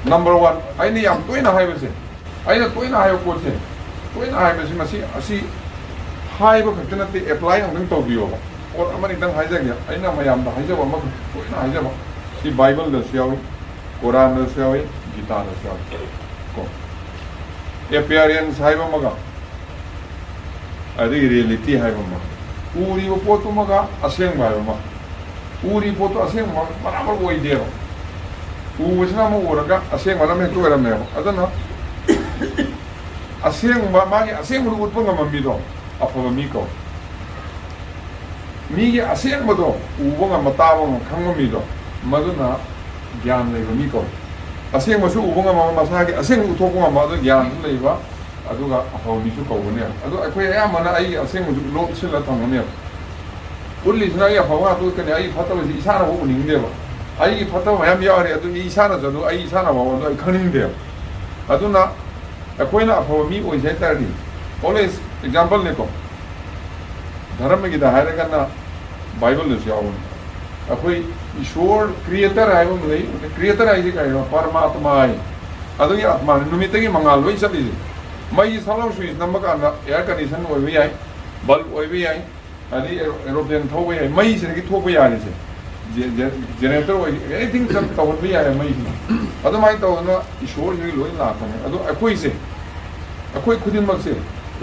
number one aina yam toina haibase aina toina hayo poche toina haibase masi haiba khakta nate apply ang tawbiyo pot amani dang haijage aina mayam da haijaba ma toina haijaba si bible da siyawi quran da siyawi gita da siyawi ko appearance haiba maga adi reality haiba ma uri potu maga aseng ba ma uri potu aseng ma barabar oi dero ubasna mo oraga aseng wala me to era me adana aseng ba magi aseng ru utpa ngam mi do afa mi ko mi ge aseng mo do ubo ngam mata bo khang mi do maduna gyan le mi ko aseng mo su ubo ngam masa ge aseng u thok ngam ma do gyan le ba aduga afa mi su ko ne adu akoi ya mana ai aseng mo lo sila thang ne ulli sna ya fa wa to kane ai phata ba isara ho ning de ba ai phata ma yam yawari adu isana jadu ai isana ba do ai khaning de aduna akoina afa mi oi sai tardi always example ne ko dharam gi da haira kana bible ne siawun akoi Ishwar creator है वो नहीं creator है जी कहीं परमात्मा है अदो ये आत्मा निमित्त की मंगाल वही सब इसे मई सालों स्विच नंबर का एयर कंडीशन वो भी आई बल्ब वो भी आई अभी एरोप्लेन थो भी आई मई से की थो भी आ रही से जनरेटर वो एनीथिंग सब तो भी आई मई की अदो माइन तो ना ईश्वर जो लोग लाता है अदो अकोई से अकोई खुद इन मत से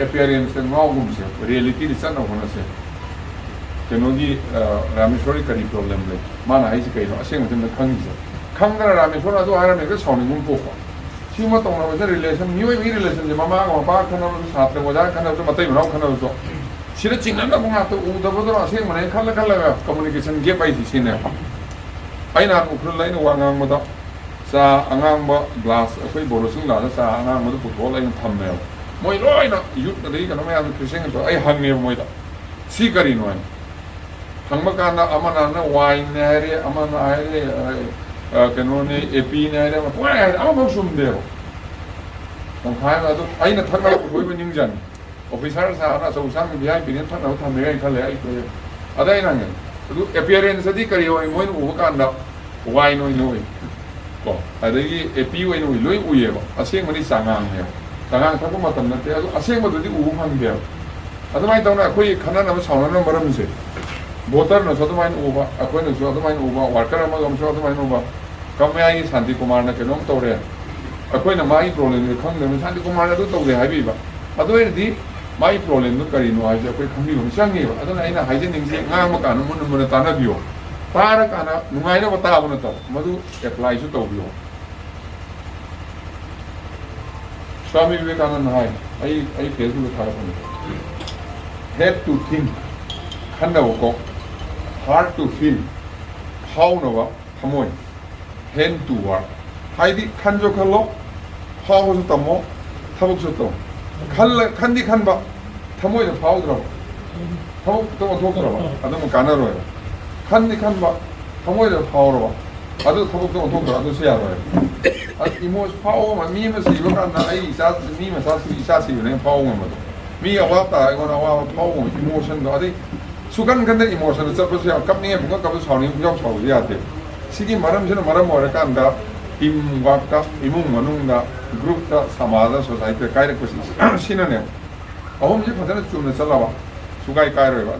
appearance से माउगुम से reality दिशा ना होना से कनोगी रामेश्वरी करी प्रॉब्लम ले माना है इसे कहीं ना असेंग मतलब न खंग से खंग ना रामेश्वर ना तो आरा में कुछ साउंड गुम पोखा सीमा तो ना वैसे रिलेशन न्यू भी रिलेशन जे मामा का पापा खाना तो साथ में वजह खाना तो मतलब बनाओ खाना तो सिर्फ चिंगन ना बुना तो उधर उधर असेंग मने खाला खाला कम्युनिकेशन गैप आई थी सीने आई ना उखरुल लाइन वांगांग मत सा अंगांग ब ग्लास अकोई बोरोसिंग ला सा अंगांग मत पुथो लाइन थम में मोई लोई ना यूथ ना देखी करना मैं आज क्रिश्चियन तो आई हंग में मोई ता सी करी नो है हंगमकाना अमना ना वाइन ने है अमना है कनोने एपी ने है मैं पूरा है अमन सुन दे हो हम खाए ना तो आई ना थकना कोई भी नहीं जाने ऑफिसर सा ना सब सांग भी आई बिने थकना थम में आई खाले आई तो अदाई ना है तो appearance दी करी हो मोई वो कांदा वाइन होई नोई को अदाई एपी होई नोई लोई उये को असेंग मनी सांगांग है सांगांग थको मतम नते असेंग मदुदी उ फंग दे अदमाई तौना कोई खाना ना साउना ना मरम से वोटर न सो माइन उबा अखोन न सो माइन उबा वर्कर अमा गम सो माइन उबा कमयाई शांति कुमार न केनोम तौरे अखोन माई प्रॉब्लम ने खंग न शांति कुमार न तौरे हाइबीबा अदोइदि माई प्रॉब्लम न करी नो हाइजे अखोय खंगी हो संगी अदन आइना हाइजे निंगसे ngang ma kana mun mun ta na biyo para kana nungai na bata abun to madu apply su to biyo Swami Vivekananda hai ai Facebook thai pon head to think khanda ko hard to feel how no ba thamoi hand to work haidi khanjo khalo how so tamo thabuk so to khandi khanba thamoi da phau dro thabuk to thok dro ba adam kana ro khandi khanba thamoi da phau ro ba adu thabuk to thok dro adu se ya ro imos phau ma mi ma si ba kana ai sa mi ma sa si sa si ne phau ma mi awa ta ko na wa phau emotion do adi Sugan गंदे emotion चपस या company है बुका कब साउनी बुका साउ याते सिगी मरम से मरम और कांदा टीम वर्क का इमुंग मनुंग दा ग्रुप का समाज सोसाइटी काय रे कुछ सिनने अहोम जी फदन चुने चलावा सुगाई काय रे